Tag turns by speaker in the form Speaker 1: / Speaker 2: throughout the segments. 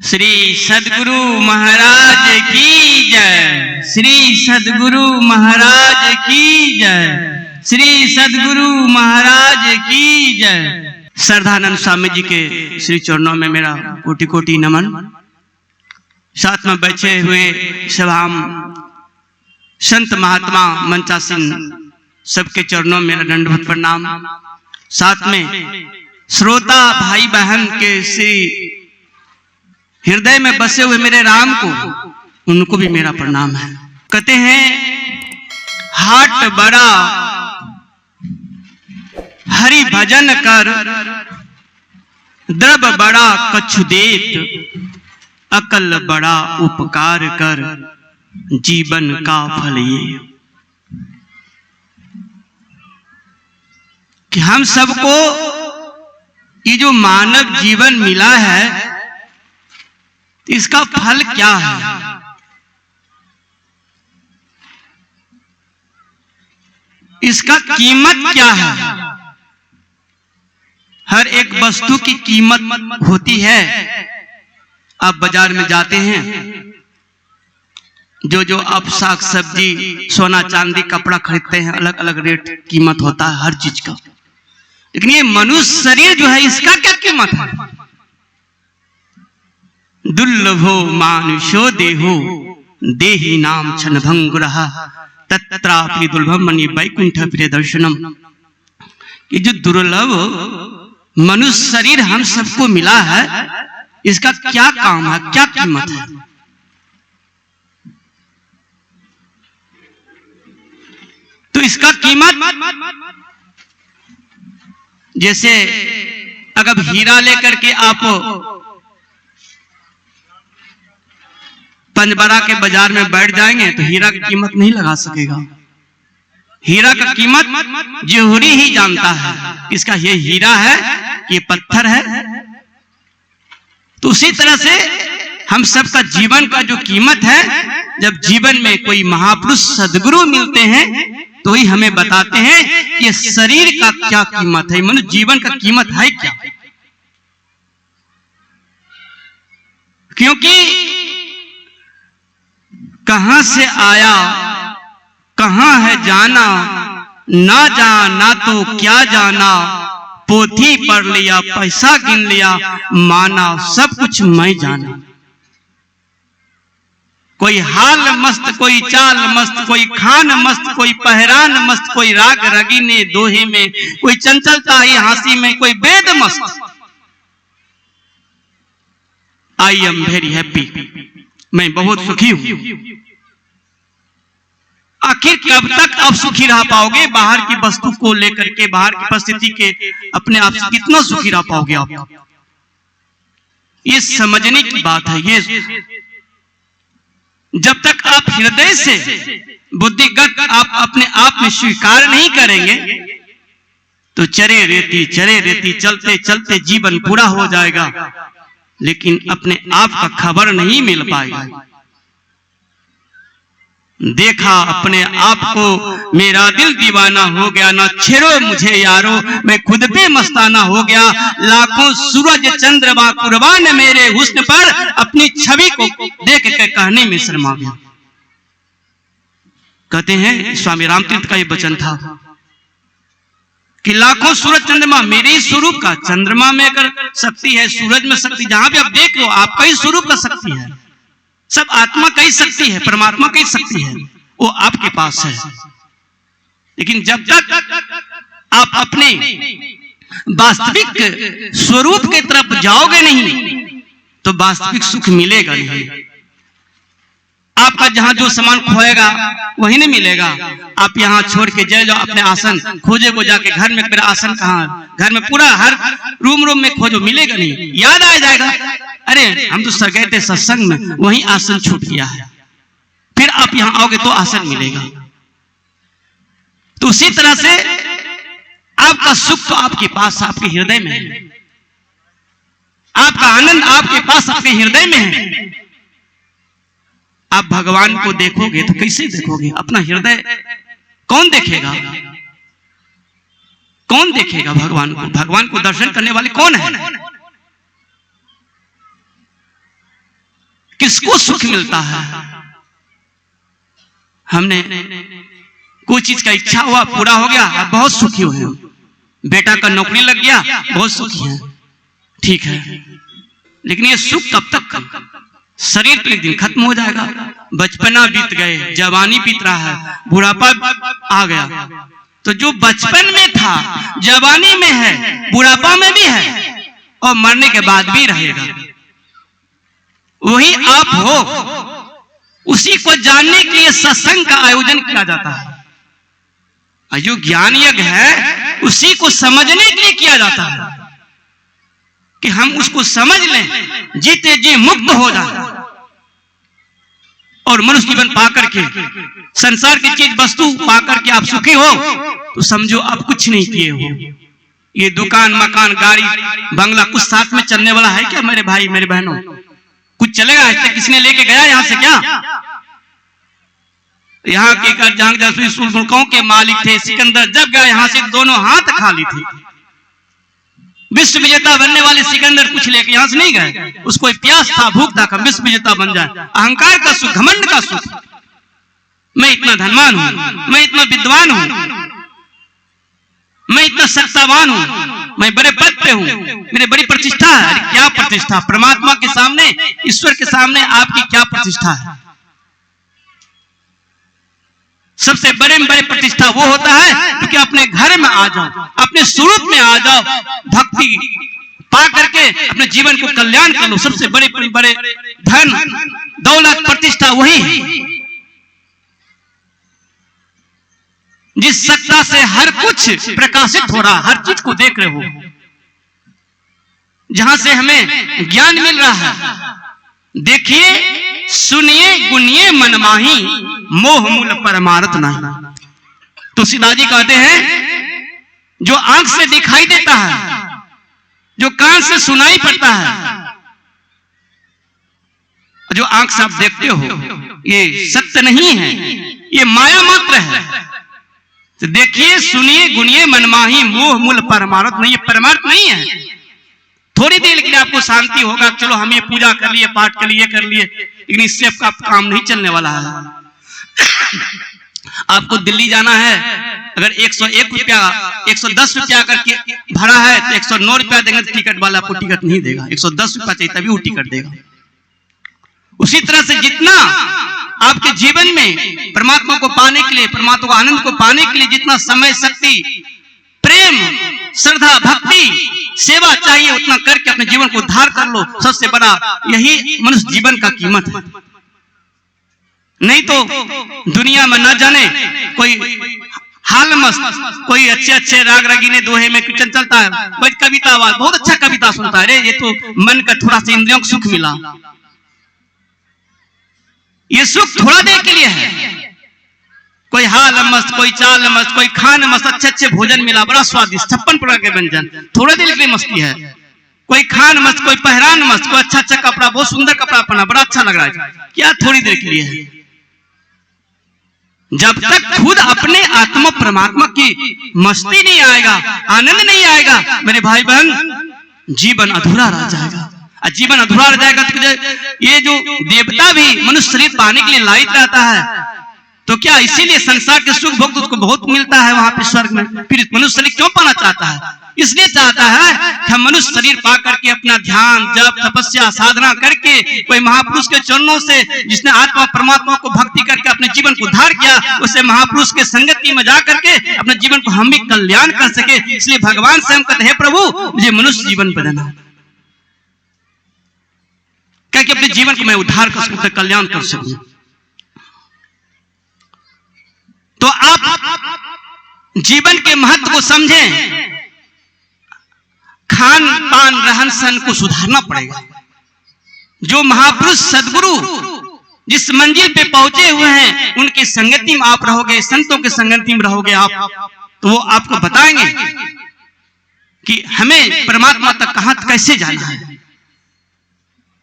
Speaker 1: श्री सद्गुरु महाराज की जय। श्री सद्गुरु महाराज की जय। श्री सद्गुरु महाराज की जय। श्रद्धानंद स्वामी जी के श्री चरणों में मेरा कोटि कोटि नमन। साथ में बैठे हुए सभाम संत महात्मा मंचासीन सबके चरणों में मेरा दंडवत प्रणाम। साथ में श्रोता भाई बहन के श्री हृदय में बसे हुए मेरे राम को, उनको भी मेरा प्रणाम है। कहते हैं हाट बड़ा हरि भजन कर, द्रव बड़ा कछु देत, अकल बड़ा उपकार कर, जीवन का फल ये। कि हम सबको ये जो मानव जीवन मिला है, इसका फल क्या है? इसका कीमत क्या है? हर एक वस्तु की कीमत होती है। आप बाजार में जाते हैं, जो आप साग सब्जी सोना चांदी कपड़ा खरीदते हैं, अलग अलग रेट कीमत होता है हर चीज का। लेकिन ये मनुष्य शरीर जो है, इसका क्या कीमत है? दुर्लभो मानुषो देहो देहि नाम क्षण भंगुरः तत्रापि दुर्लभम मनि वैकुंठ प्रिय दर्शनम। ये जो दुर्लभ मनुष्य शरीर हम सबको मिला है, इसका क्या काम है, क्या कीमत है? तो इसका कीमत जैसे अगर हीरा लेकर के आप पंजबरा के बाजार में बैठ जाएंगे तो हीरा की कीमत नहीं लगा सकेगा। हीरा का कीमत जोहरी ही जानता है, इसका ये हीरा है, ये पत्थर है। तो उसी तरह से हम सबका जीवन का जो कीमत है, जब जीवन में कोई महापुरुष सद्गुरु मिलते हैं तो ही हमें बताते हैं कि शरीर का क्या कीमत है, मनुष्य जीवन का कीमत है क्या। क्योंकि कहां से आया कहां है जाना, ना जाना तो क्या जाना, पोथी पढ़ लिया पैसा गिन लिया, माना सब कुछ मैं जाना। कोई हाल मस्त, कोई चाल मस्त, कोई खान मस्त, कोई पहरान मस्त, कोई राग रगीने दोहे में, कोई चंचलता ही हंसी में, कोई वेद मस्त। आई एम वेरी हैप्पी, मैं बहुत सुखी हूं। आखिर कब तक आप सुखी रह पाओगे? बाहर की वस्तु को लेकर के, बाहर की परिस्थिति के अपने आप से कितना सुखी रह पाओगे आप? ये समझने की बात है। ये जब तक आप हृदय से बुद्धिगत आप अपने आप में स्वीकार नहीं करेंगे, तो चरे रेती चलते चलते जीवन पूरा हो जाएगा, लेकिन अपने आप का खबर नहीं मिल पाएगा। देखा अपने आप को मेरा दिल दीवाना हो गया, ना छेड़ो मुझे यारो, मैं खुद पे मस्ताना हो गया। लाखों सूरज चंद्रमा कुर्बान मेरे हुस्न पर, अपनी छवि को देख के कहने में शर्मा गया। कहते हैं स्वामी रामतीर्थ का ये वचन था कि लाखों सूरज चंद्रमा मेरे ही स्वरूप का। चंद्रमा में अगर शक्ति है, सूरज में शक्ति, जहां भी आप देख लो आपका ही स्वरूप का शक्ति है। सब आत्मा का ही शक्ति है, परमात्मा की शक्ति है, वो आपके पास है। लेकिन जब तक आप अपने वास्तविक स्वरूप की तरफ जाओगे नहीं, तो वास्तविक सुख मिलेगा नहीं। आपका जहां जो सामान खोएगा वही नहीं मिलेगा। आप यहाँ छोड़ के चले जाओ अपने आसन, खोजे को जाके घर में, मेरा आसन कहाँ? घर में पूरा हर रूम में खोजो, मिलेगा नहीं। याद आ जाएगा, अरे हम तो सर गए थे सत्संग में, वहीं आसन छूट गया है। फिर आप यहाँ आओगे तो आसन मिलेगा। तो उसी तरह से आपका सुख तो आपके पास, आपके हृदय में है। आपका आनंद आपके पास, आपके हृदय में है। आप भगवान को देखोगे तो कैसे देखोगे? अपना हृदय कौन देखेगा? कौन देखेगा भगवान को? भगवान को दर्शन करने वाले कौन है? किसको सुख मिलता है? हमने कोई चीज का इच्छा हुआ, पूरा हो गया, आप बहुत सुखी हुए। बेटा का नौकरी लग गया, बहुत सुखी है, ठीक है, लेकिन ये सुख कब तक? शरीर तो एक दिन खत्म हो जाएगा। बचपना बीत गए, जवानी बीत रहा है, बुढ़ापा आ गया। तो जो बचपन में था, जवानी में है, बुढ़ापा में भी है और मरने के बाद भी रहेगा, वही आप हो। उसी को जानने के लिए सत्संग का आयोजन किया जाता है। जो ज्ञान यज्ञ है उसी को समझने के लिए किया जाता है कि हम उसको समझ लें, जीते जी मुक्त हो जाए और मनुष्य जीवन पाकर के, संसार की चीज वस्तु पाकर के आप सुखी हो तो समझो आप कुछ नहीं किए हो। ये दुकान, मकान, गाड़ी, बंगला कुछ साथ में चलने वाला है क्या मेरे भाई, मेरे बहनों? कुछ चलेगा? आज तक किसने लेके गया यहां से? क्या यहाँ के के मालिक थे सिकंदर, जब गया यहाँ से दोनों हाथ खाली थे। विश्व विजेता बनने वाले सिकंदर कुछ लेके यहाँ से नहीं गए, उसको प्यास था, भूख था, विश्व विजेता बन जाए। अहंकार का सुख, घमंड का सुख, मैं इतना धनवान हूं, मैं इतना विद्वान हूं, मैं इतना सत्तावान हूं, मैं बड़े पद पे हूं, मेरी बड़ी प्रतिष्ठा है। अरे क्या प्रतिष्ठा? परमात्मा के सामने, ईश्वर के सामने आपकी क्या प्रतिष्ठा है? सबसे बड़े में बड़े प्रतिष्ठा वो होता है कि अपने घर में आ जाओ, अपने स्वरूप में आ जाओ, भक्ति पा करके अपने जीवन को कल्याण कर लो। सबसे बड़े बड़े धन, दौलत, प्रतिष्ठा वही है जिस सत्ता से हर कुछ प्रकाशित हो रहा, हर चीज को देख रहे हो, जहां से हमें ज्ञान मिल रहा है। देखिए, सुनिए, गुनिए मन माही, मोह मूल परमार्थ नहीं। तुलसीदास जी कहते हैं, जो आंख से दिखाई देता है, जो कान से सुनाई पड़ता है, जो आंख से आप देखते हो, ये सत्य नहीं है, ये माया मात्र है। तो देखिए, सुनिए, गुनिए मन माही, मोह मूल परमार्थ नहीं, ये परमार्थ नहीं है। थोड़ी देर के लिए आपको शांति होगा, चलो हम ये पूजा कर लिए, पाठ कर लिए, लेकिन इससे आपका काम नहीं चलने वाला है। आपको दिल्ली जाना है, अगर 101 रुपया, 110 रुपया करके भरा है तो 109 रुपया देंगे तो टिकट वाला आपको टिकट नहीं देगा। 110 रुपया चाहिए तभी वो टिकट देगा। उसी तरह से जितना आपके जीवन में परमात्मा को पाने के लिए, परमात्मा को आनंद को पाने के लिए जितना समय, शक्ति, प्रेम, श्रद्धा, भक्ति, सेवा चाहिए, उतना करके अपने जीवन को उद्धार कर लो। सबसे बड़ा यही मनुष्य जीवन का कीमत है। नहीं तो दुनिया में न जाने कोई हाल मस्त, कोई अच्छे अच्छे राग रगीने दोहे में कीर्तन चलता है, कोई कविता आवाज, बहुत अच्छा कविता सुनता है, ये तो मन का थोड़ा सा इंद्रियों को सुख मिला। ये सुख थोड़ा देर के लिए है। कोई हाल मस्त, कोई चाल मस्त, कोई खान मस्त, अच्छे अच्छे भोजन मिला, बड़ा स्वादिष्ट, 56 प्रकार के व्यंजन, थोड़े देर के लिए मस्ती है। कोई खान मस्त, कोई पहरान मस्त, कोई अच्छा अच्छा कपड़ा, बहुत सुंदर कपड़ा पहना, बड़ा अच्छा लग रहा है, क्या थोड़ी देर के लिए है। जब तक खुद अपने आत्मा परमात्मा की मस्ती नहीं आएगा, आनंद नहीं आएगा, मेरे भाई बहन, जीवन अधूरा रह जाएगा। जीवन अधूरा रह जाएगा तो ये जो देवता भी मनुष्य शरीर पाने के लिए लायक रहता है, तो क्या इसीलिए संसार के सुख भोग उसको बहुत मिलता है वहां पे स्वर्ग में, फिर मनुष्य शरीर क्यों पाना चाहता है? इसलिए चाहता है कि हम मनुष्य शरीर पा करके अपना ध्यान, जप, तपस्या, साधना करके कोई महापुरुष के चरणों से, जिसने आत्मा परमात्मा को भक्ति करके अपने जीवन को उद्धार किया, उसे महापुरुष के संगति में जा करके अपने जीवन को हम भी कल्याण कर सके। इसलिए भगवान से हम कहते हैं, प्रभु मुझे मनुष्य जीवन बदलना, कि अपने जीवन को मैं उद्धार कर सकूं, कल्याण कर सकूं। तो आप जीवन के महत्व को समझें, खान पान रहन सहन को सुधारना पड़ेगा। जो महापुरुष सदगुरु जिस मंजिल पे पहुंचे हुए हैं, उनकी संगति में आप रहोगे, संतों की संगति में रहोगे आप, तो वो आपको बताएंगे कि हमें परमात्मा तक कहां कैसे जाना है।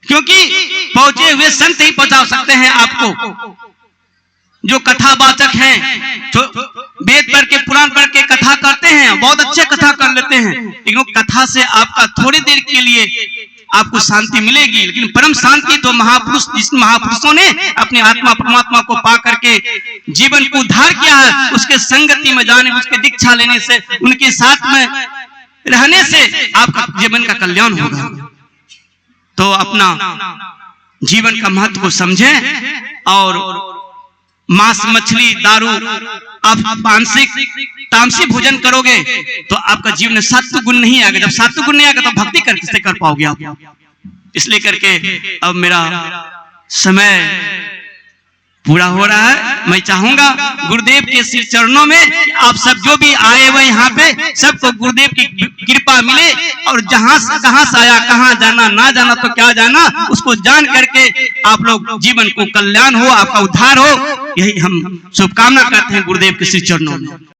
Speaker 1: क्योंकि पहुंचे हुए संत ही पहुंचा सकते हैं आपको। जो कथावाचक हैं, जो वेद पढ़ के, पुराण पढ़ के कथा करते हैं, बहुत अच्छे कथा कर लेते हैं, लेकिन कथा से आपका थोड़ी देर के लिए आपको शांति मिलेगी। लेकिन परम शांति तो महापुरुष, जिस महापुरुषों ने अपने आत्मा परमात्मा को पा करके जीवन को उद्धार किया है, उसके संगति में जाने, उसके दीक्षा लेने से, उनके साथ में रहने से आपका जीवन का कल्याण होगा। तो अपना जीवन का महत्व को समझें और मांस, मछली, दारू, आप मानसिक तामसिक भोजन करोगे तो आपका जीवन में सात्विक गुण नहीं आएगा। जब सात्विक गुण नहीं आएगा तो भक्ति कैसे कर पाओगे आप? इसलिए करके अब मेरा समय पूरा हो रहा है। मैं चाहूंगा गुरुदेव के श्री चरणों में आप सब जो भी आए हुए यहाँ पे सबको गुरुदेव की कृपा मिले, और जहां से आया, कहाँ जाना, ना जाना तो क्या जाना, उसको जान करके आप लोग जीवन को कल्याण हो, आपका उद्धार हो, यही हम शुभकामना करते हैं गुरुदेव के श्री चरणों में।